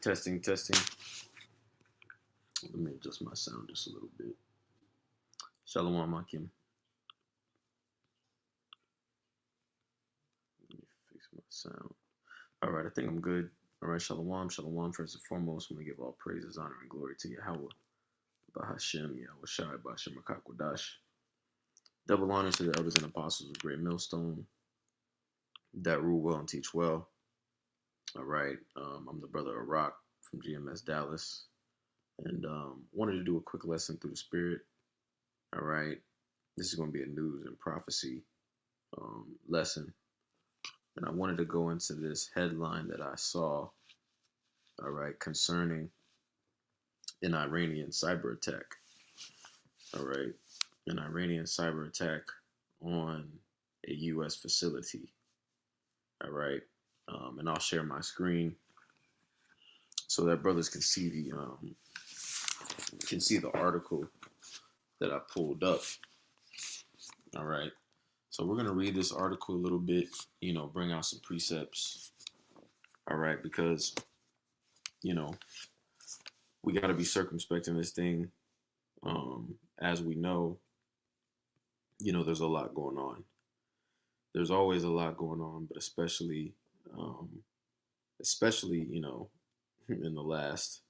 Testing, testing. Let me adjust my sound just a little bit. Shalom, Akim. Let me fix my sound. All right, I think I'm good. All right, shalom, shalom. First and foremost, I'm going to give all praises, honor, and glory to Yahweh, Bahashem, Yahweh Shai, Bahashem Akakwadash. Double honors to the elders and apostles of Great Millstone that rule well and teach well. All right, I'm the brother of Rock from GMS Dallas, and wanted to do a quick lesson through the Spirit. All right, this is going to be a news and prophecy lesson, and I wanted to go into this headline that I saw. All right, concerning an Iranian cyber attack. All right, an Iranian cyber attack on a U.S. facility. All right, and I'll share my screen so that brothers can see the article that I pulled up. All right, so we're gonna read this article a little bit, bring out some precepts. All right, because we got to be circumspect in this thing. As we know, there's a lot going on. There's always a lot going on, but especially, in the last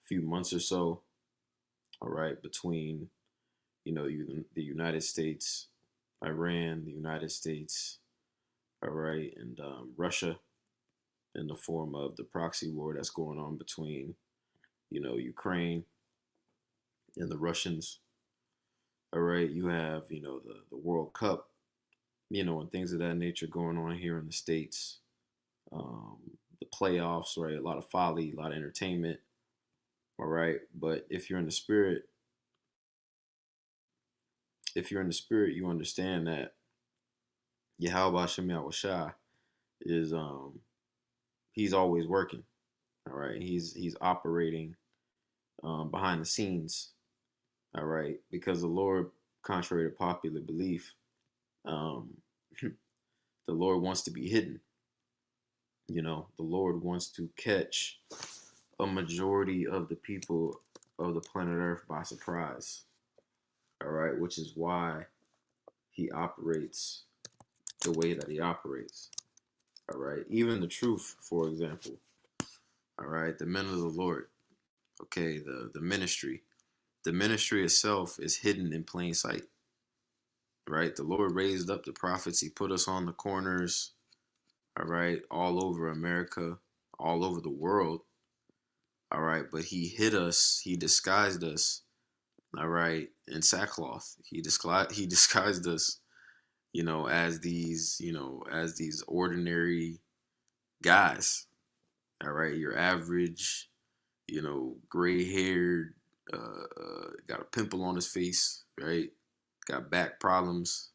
few months or so. All right, between the United States, Iran, the United States, all right, and Russia, in the form of the proxy war that's going on between Ukraine and the Russians. All right, you have the World Cup, and things of that nature going on here in the States. The playoffs, right? A lot of folly, a lot of entertainment. All right, but if you're in the spirit, you understand that Yahweh Shem Yahweh Shai is he's always working. All right, he's operating behind the scenes. All right, because the Lord, contrary to popular belief, the Lord wants to be hidden. The Lord wants to catch a majority of the people of the planet Earth by surprise. All right, which is why he operates the way that he operates. All right, even the truth, for example. All right, the men of the Lord. Okay, the ministry. The ministry itself is hidden in plain sight. Right, the Lord raised up the prophets. He put us on the corners. All right, all over America, all over the world. All right, but he hid us. He disguised us. All right, in sackcloth. He disguised us, as these ordinary guys. All right, your average, gray-haired, got a pimple on his face, right? Got back problems,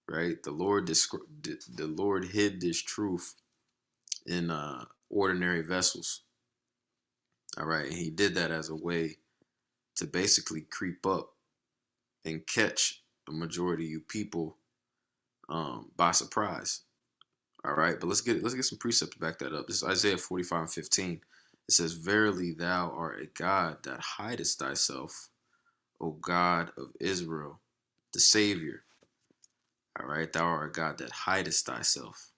right? The Lord hid this truth in ordinary vessels. All right, and he did that as a way to basically creep up and catch a majority of you people by surprise. All right, but let's get some precepts to back that up. This is Isaiah 45:15. It says, "Verily thou art a God that hidest thyself, O God of Israel, the Savior." All right, thou art a God that hidest thyself.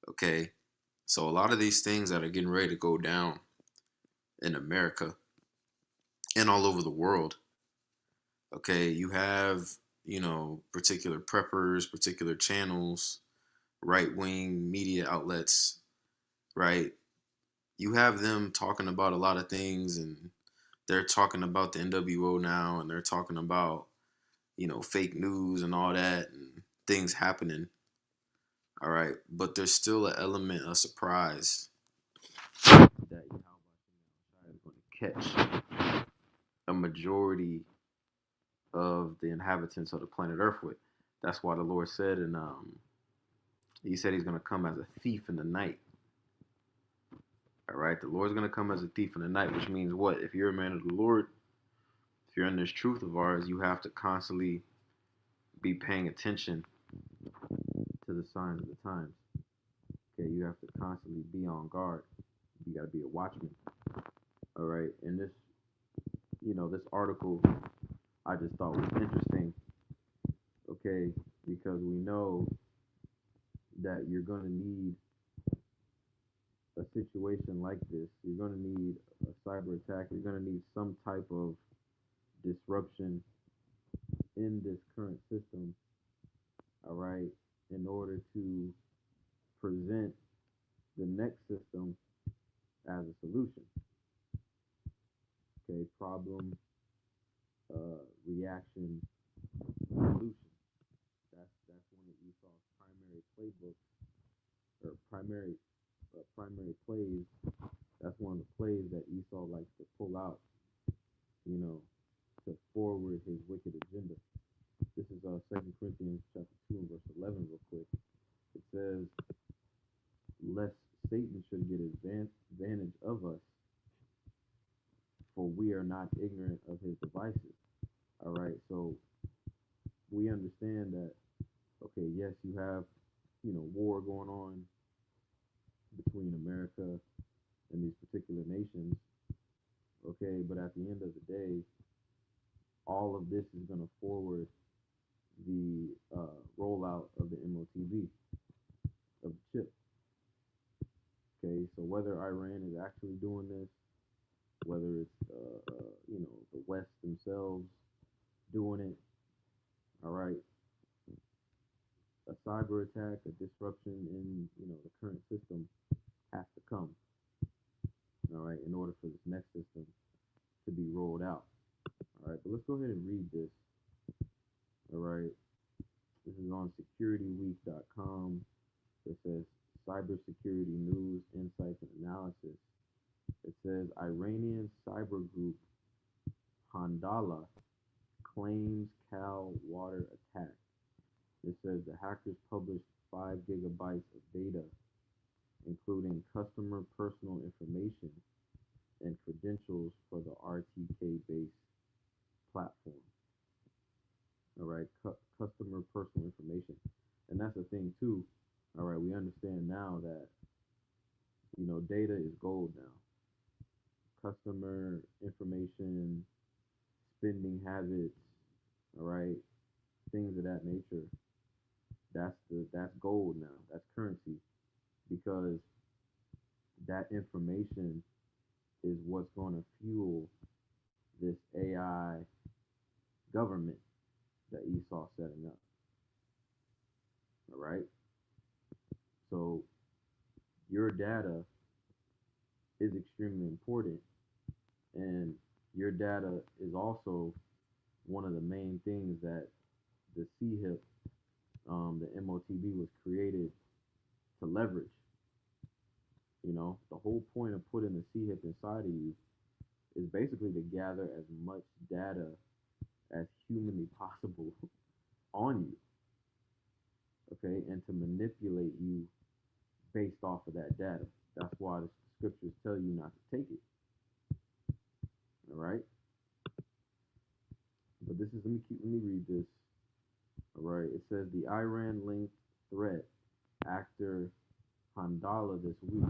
Okay, so a lot of these things that are getting ready to go down in America and all over the world. Okay, you have, particular preppers, particular channels, right-wing media outlets, right? You have them talking about a lot of things, and they're talking about the NWO now, and they're talking about, fake news and all that, and things happening. All right, but there's still an element of surprise that is going to catch a majority of the inhabitants of the planet Earth with. That's why the Lord said, and he said he's going to come as a thief in the night. All right, the Lord's going to come as a thief in the night, which means what? If you're a man of the Lord, if you're in this truth of ours, you have to constantly be paying attention to the signs of the times. Okay, you have to constantly be on guard. You got to be a watchman. All right, and this article I just thought was interesting. Okay, because we know that you're going to need a situation like this. You're going to need a cyber attack. You're going to need some type of disruption in this current system, all right, in order to present the next system as a solution. Okay, problem, reaction, solution. That's one of Esau's primary playbooks or primary plays. That's one of the plays that Esau likes to pull out, you know, to forward his wicked agenda. This is 2 Corinthians chapter 2 and verse 11 real quick. It says, lest Satan should get advantage of us, for we are not ignorant of his devices. All right, so we understand that, okay, yes, you have, war going on between America and these particular nations, okay, but at the end of the day, all of this is going to forward the rollout of the MOTV, of the chip. Okay, so whether Iran is actually doing this, whether it's the West themselves doing it, all right, a cyber attack, a disruption in the current system has to come, all right, in order for this next system to be rolled out. All right, but let's go ahead and read this. All right, this is on securityweek.com. It says cybersecurity news, insights, and analysis. It says Iranian cyber group Handala claims Cal water attack. It says the hackers published 5 gigabytes of data, including customer personal information and credentials for the RTK-based platform. All right, customer personal information. And that's the thing too. All right, we understand now that, data is gold now. Customer information, spending habits, all right, things of that nature. That's gold now. That's currency, because that information is what's going to fuel this AI government that Esau's setting up. All right. So your data is extremely important, and your data is also one of the main things that the CHIP, the MOTB, was created to leverage. The whole point of putting the CHIP inside of you is basically to gather as much data as humanly possible on you, okay, and to manipulate you based off of that data. That's why the scriptures tell you not to take it. All right. But let me read this. All right. It says the Iran linked threat actor Handala this week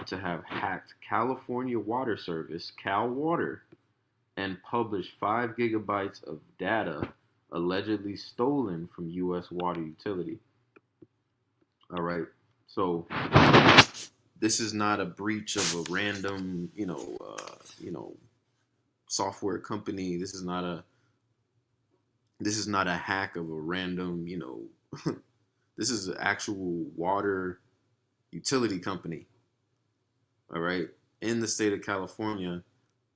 to have hacked California water service, Cal Water, and published 5 gigabytes of data allegedly stolen from U.S. water utility. All right. So this is not a breach of a random, software company. This is not a hack of a random, this is an actual water utility company. All right, in the state of California,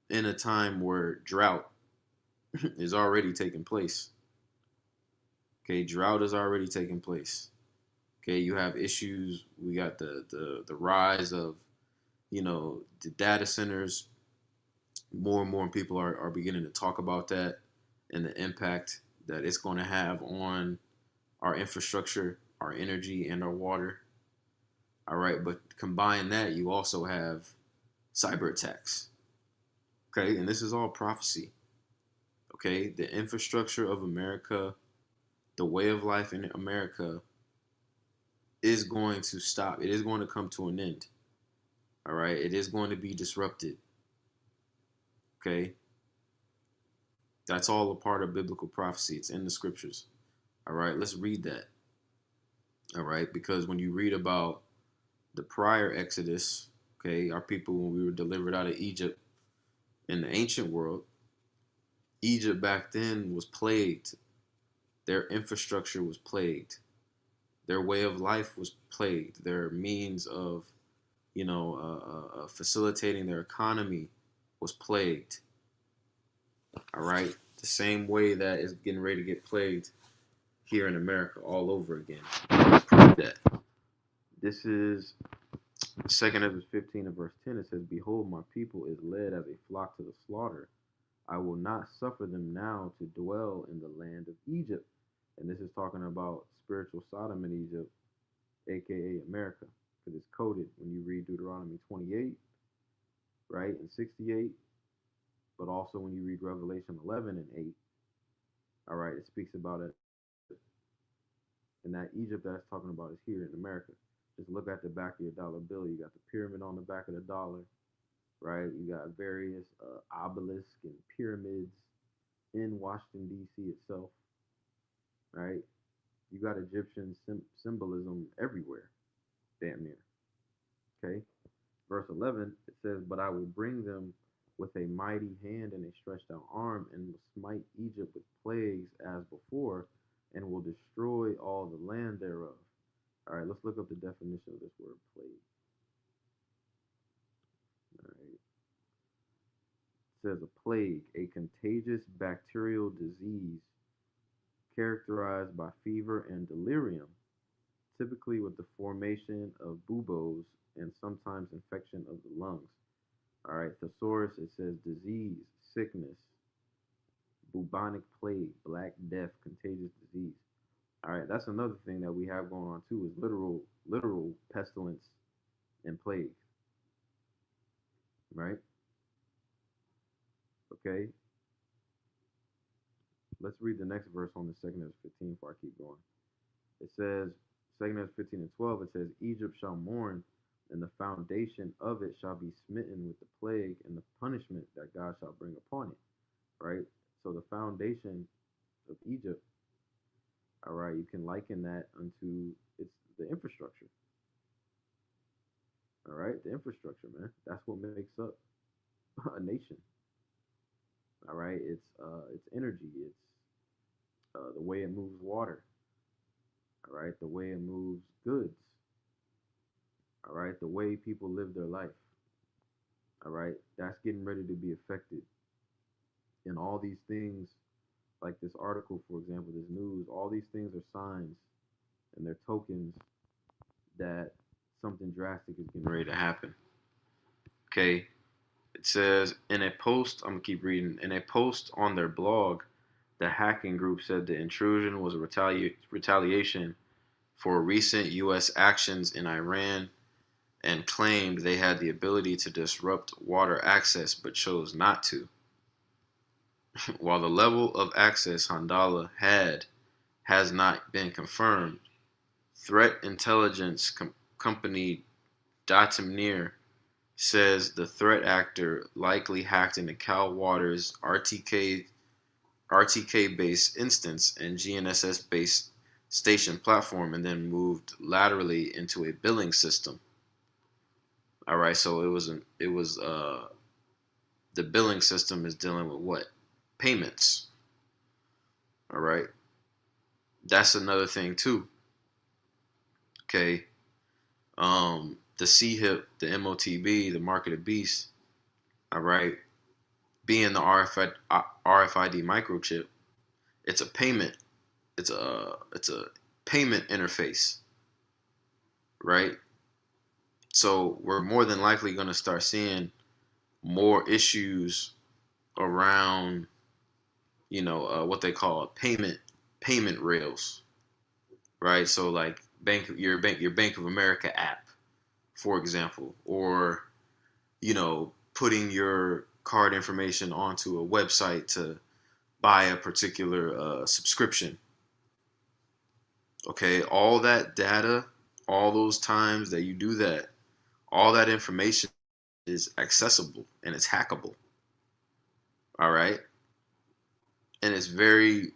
in a time where drought is already taking place. Okay, drought is already taking place. Okay, you have issues. We got the rise of, the data centers. More and more people are beginning to talk about that and the impact that it's going to have on our infrastructure, our energy, and our water. All right, but combine that, you also have cyber attacks. Okay, and this is all prophecy. Okay, the infrastructure of America, the way of life in America is going to stop. It is going to come to an end. All right. It is going to be disrupted. Okay. That's all a part of biblical prophecy. It's in the scriptures. All right. Let's read that. All right. Because when you read about the prior Exodus, okay, our people, when we were delivered out of Egypt in the ancient world, Egypt back then was plagued. Their infrastructure was plagued. Their way of life was plagued. Their means of, facilitating their economy was plagued. All right, the same way that is getting ready to get plagued here in America all over again. Prove that. This is 2nd Ezra 15 and verse 10. It says, "Behold, my people is led as a flock to the slaughter. I will not suffer them now to dwell in the land of Egypt." And this is talking about spiritual Sodom in Egypt, aka America, because it's coded when you read Deuteronomy 28, right, and 68, but also when you read Revelation 11 and 8, all right, it speaks about it. And that Egypt that it's talking about is here in America. Just look at the back of your dollar bill. You got the pyramid on the back of the dollar, right? You got various obelisks and pyramids in Washington, D.C. itself, right? You got Egyptian symbolism everywhere, damn near. Okay? Verse 11, it says, "But I will bring them with a mighty hand and a stretched out arm, and will smite Egypt with plagues as before, and will destroy all the land thereof." All right, let's look up the definition of this word plague. All right. It says a plague, a contagious bacterial disease characterized by fever and delirium, typically with the formation of buboes and sometimes infection of the lungs. All right, thesaurus, it says disease, sickness, bubonic plague, black death, contagious disease. All right, that's another thing that we have going on too, is literal pestilence and plague. Right? Okay. Let's read the next verse on the 2nd Ezra 15 before I keep going. It says, 2nd Ezra 15 and 12, it says, "Egypt shall mourn, and the foundation of it shall be smitten with the plague and the punishment that God shall bring upon it." Right? So the foundation of Egypt, all right, you can liken that unto it's the infrastructure. All right, the infrastructure, man. That's what makes up a nation. All right, it's energy. It's the way it moves water. All right, the way it moves goods. All right, the way people live their life. All right, that's getting ready to be affected. And all these things, like this article, for example, this news, all these things are signs and they're tokens that something drastic is getting ready to happen. Okay, it says in a post, I'm gonna keep reading. In a post on their blog, the hacking group said the intrusion was a retaliation for recent U.S. actions in Iran, and claimed they had the ability to disrupt water access but chose not to. While the level of access Handala had has not been confirmed, threat intelligence company Datamnir says the threat actor likely hacked into Cal Water's RTK-based instance and GNSS-based station platform, and then moved laterally into a billing system. All right, so the billing system is dealing with what? Payments. All right, that's another thing too. Okay, the CHIP, the MOTB, the mark of the beast. All right, being the RFID microchip, it's a payment. It's a payment interface, right? So we're more than likely going to start seeing more issues around, what they call payment rails, right? So like your Bank of America app, for example, or putting your card information onto a website to buy a particular subscription. Okay, all that data, all those times that you do that, all that information is accessible and it's hackable. All right. And it's very,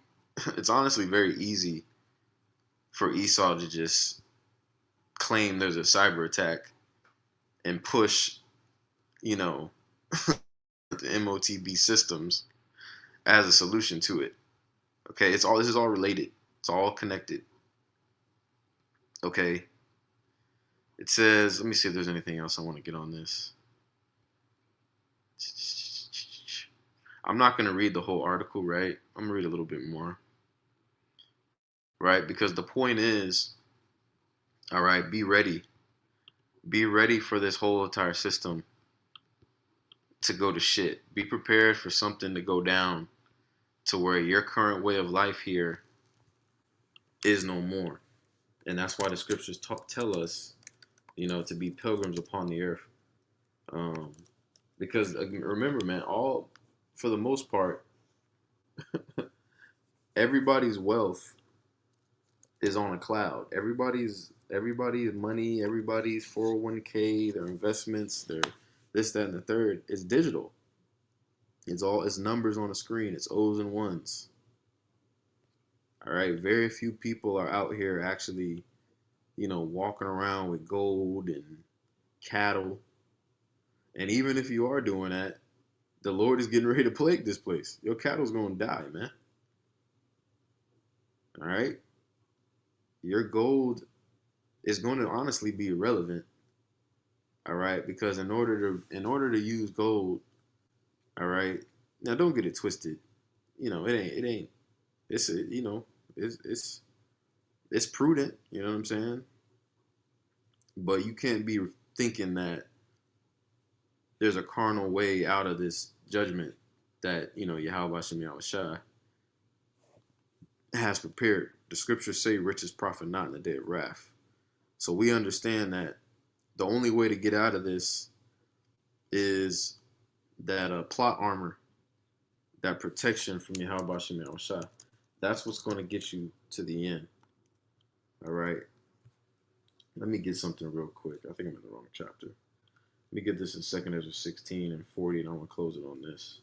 it's honestly very easy for Esau to just claim there's a cyber attack and push, you know, the MOTB systems as a solution to it. Okay, this is all related. It's all connected. Okay. It says, let me see if there's anything else I want to get on this. I'm not going to read the whole article, right? I'm going to read a little bit more, right? Because the point is, all right, be ready. Be ready for this whole entire system to go to shit. Be prepared for something to go down to where your current way of life here is no more. And that's why the scriptures tell us, to be pilgrims upon the earth. Because remember, man, for the most part, everybody's wealth is on a cloud. Everybody's money, everybody's 401k, their investments, their this, that, and the third is digital. It's numbers on a screen. It's O's and ones. All right. Very few people are out here actually, walking around with gold and cattle. And even if you are doing that, the Lord is getting ready to plague this place. Your cattle's going to die, man. All right. Your gold is going to honestly be irrelevant. All right. Because in order to use gold, all right. Now don't get it twisted. It's it's prudent. You know what I'm saying? But you can't be thinking that there's a carnal way out of this judgment that, Yahweh Shem Yahushua has prepared. The scriptures say riches profit not in the day of wrath. So we understand that the only way to get out of this is that plot armor, that protection from Yahweh Shem Yahushua. That's what's going to get you to the end. All right. Let me get something real quick. I think I'm in the wrong chapter. Let me get this in 2 Ezra 16 and 40, and I'm going to close it on this.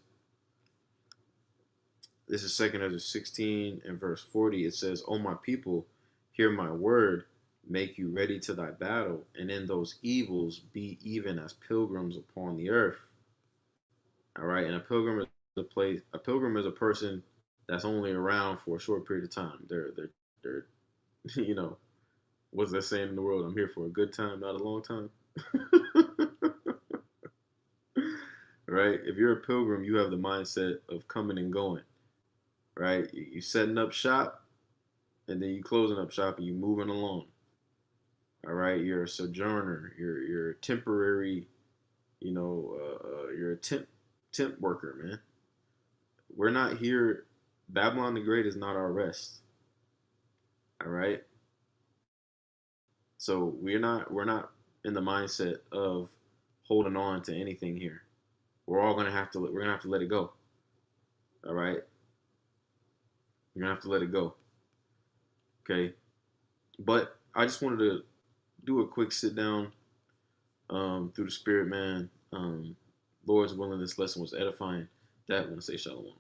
This is 2 Ezra 16 and verse 40. It says, O my people, hear my word, make you ready to thy battle, and in those evils be even as pilgrims upon the earth. All right, and a pilgrim is a person that's only around for a short period of time. They're what's that saying in the world? I'm here for a good time, not a long time. Right? If you're a pilgrim, you have the mindset of coming and going. Right? You setting up shop, and then you closing up shop, and you moving along. All right? You're a sojourner. You're a temporary. You're a temp worker, man. We're not here. Babylon the Great is not our rest. All right? So we're not in the mindset of holding on to anything here. We're gonna have to let it go. All right? You're gonna have to let it go. Okay? But I just wanted to do a quick sit down through the spirit, man. Lord's willing, this lesson was edifying. That I want to say shalom.